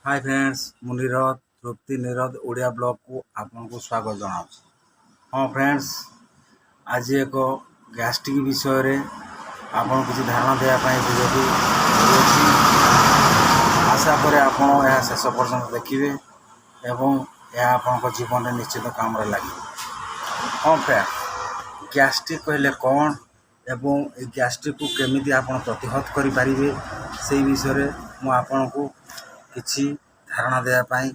Hi friends मु नीरद तृप्ति Neerad Odia blog को आपको स्वागत जनाऊँ। हाँ फ्रेंड्स, आज एक गैस्ट्रिक विषय रे आपन किसी धारणा देवाई भिडियोटी अच्छी आशा करे आपण यह शेष पर्यंत देखिए एवं यह आपण जीवन में निश्चित काम लगे। हाँ फ्रेंड, गैस्ट्रिक कहले कौन एवं गैस्ट्रिक को केमिति आपण प्रतिहत करें से विषय मु आपन को किछि धारणा देवाई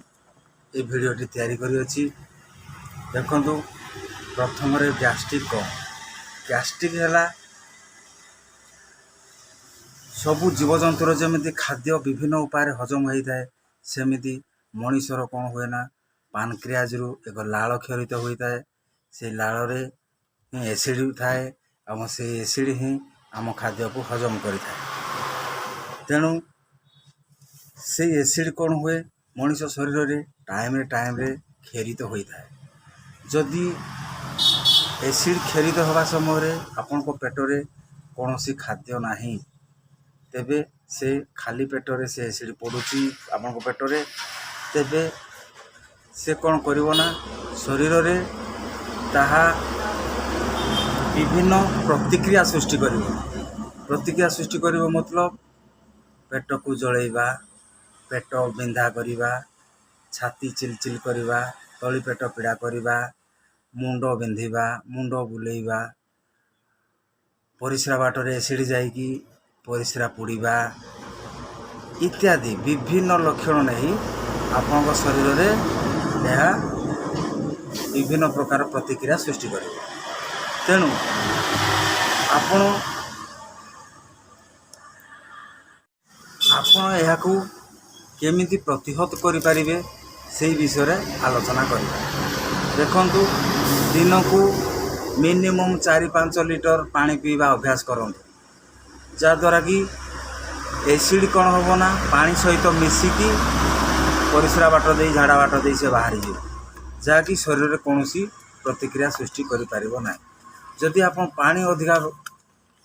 ये भिडियोटी तैयारी करी। देखंतु प्रथम गैस्ट्रिक कौन? गैस्ट्रिक है सबु जीवजंतुर जमी खाद्य विभिन्न उपाय हजम होता है सेमिति मनीषर कौन हुए ना पानक्रियाज रु एक लाल क्षरित होता है। से लाल रे एसिड थाए और से एसिड ही आम खाद्य को हजम करें। तेणु से एसिड कौन हुए मनीष शरीर रे टाइम रे खेरित होता है। जदि एसिड खेरित हवा समय आपण को पेटरे कौन सी खाद्य नहीं तेबे से खाली पेटरे से एसिड पड़ुची आपण को पेटरे तेबे से कौन करिवो ना शरीर रे ताहा विभिन्न प्रतिक्रिया सृष्टि करिवो मतलब पेट को जलैबा, पेट बिंधा करिबा, छाती चिलचिल करिबा, तली पेट पीड़ा करिबा, मुंड बिंधिबा, मुंड बुलेइबा, परिस्रा बाटर एसिड जाइकी परिस्रा पुड़ीबा इत्यादि विभिन्न लक्षण नहीं आपन शरीर में यह विभिन्न प्रकार प्रतिक्रिया सृष्टि कर। तेणु आपण केमिति प्रतिहत करें से विषय आलोचना करिबा। देखंतु दिन को मिनिमम 4-5 लिटर पानी पीवा अभ्यास करंतु, जद्वारा कि एसिड कौन हम ना पानी सहित मिसिकी परिस्रा बाट दे झाड़ा बाट दे से बाहरी जाए जहाँकि शरीर में कौन प्रतिक्रिया सृष्टि करें। जदि आप पानी अधिका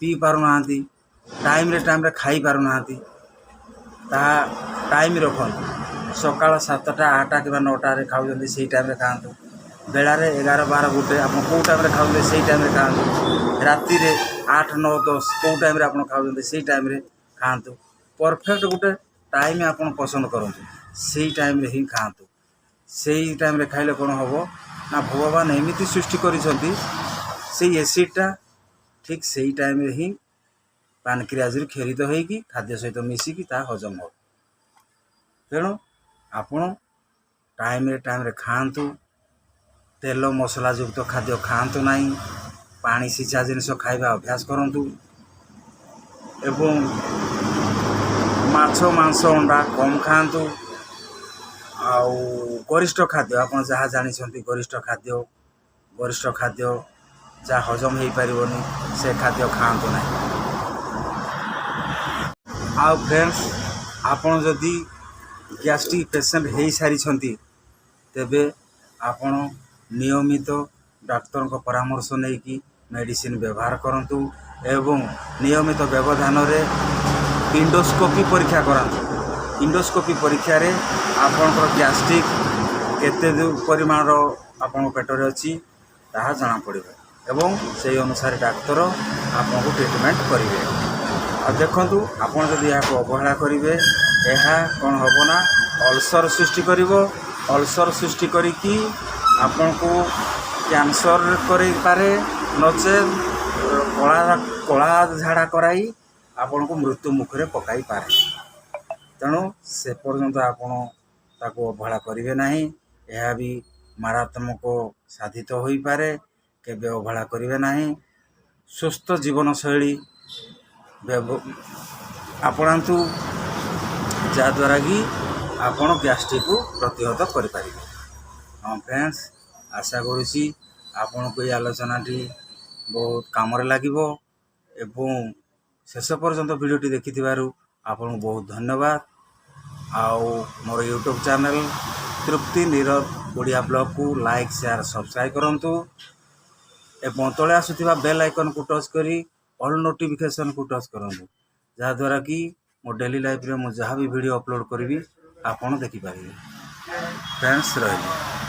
पी पारना टाइम रे खाई पारना टाइम रखु सकाल 7टा 8टा कि 9टा खाऊँ से टाइम खातु, बेलारे 11-12 गोटे आप कौ टाइम खाऊँ से टाइम खातु, राति 8-9-10 कौ टाइम आप खाऊँ से टाइम खातु। परफेक्ट गोटे टाइम आप पसंद करूँ से टाइम ही खातु। से टाइम खाइले कौन हम ना भगवान एमती सृष्टि कर एसिडटा ठीक से टाइम ही पानक्रियाज खेरित होगी खाद्य सहित मिसिकी हजम हो। तेणु आपण टाइम खातु, तेल मसला युक्त खाद्य खातु नहीं, पानी सिंचा जिनस खाइबा अभ्यास करंतु एवं माछ मांस अंडा कम खातु। आउ गरिष्ठ खाद्य आप जहाँ जानी गरिष्ठ खाद्य जहाँ हजम हो पारनी से खाद्य खातु ना। आउ फ्रेंड्स, आपन जदि गैस्ट्रिक पेशेंट हो सारी तेबे आपण नियमित डाक्तर को परामर्श नहीं कि मेडिसिन व्यवहार करंतु एवं नियमित व्यवधान रे इंडोस्कोपी परीक्षा करांतु। इंडोस्कोपी परीक्षा रे आपनकर गैस्ट्रिक केते परिमाण आपन पेटरे अछि ताहा जाना पड़िबो एवं से अनुसार डाक्तर आपको ट्रीटमेंट करेंगे। और देखंतु आपन जदि यहाँ अवहेला करेंगे यह कौन हम ना अल्सर सृष्टि करिवो। अल्सर सृष्टि करिकी आपन को कैंसर करे पारे नचे कला झाड़ा कराई आपन को मृत्यु मुखरे पकाई पारे। तेणु से पर्यंत आपन ताको अवहेला करेंगे नहीं, यह भी मारात्मक साधित हो पारे। केबे अवहेला करेंगे नहीं, सुस्थ जीवन शैली आपणातु जद्वारा कि आपण गैस्ट्रिक को प्रतिहत करें। हाँ फ्रेंड्स, आशा करुँची आपण को ये आलोचनाटी बहुत काम लगिबो एवं शेष पर्यंत भिडियोटी देखिथिबारु आपन बहुत धन्यवाद। आउ मोर यूट्यूब चैनल तृप्ति नीरद ओडिया ब्लॉग को लाइक शेयर सब्सक्राइब करंतु एवं तले आसुथिबा बेल आइकन को टच करी ऑल नोटिफिकेशन को टच करंतु, जहाँ द्वारा कि मो डेली लाइफ रे मो जहाँ भी वीडियो अपलोड करी ଆପଣ ଦେଖିପାରିବେ। ଫ୍ରେଣ୍ଡସ୍ ରହିଲେ।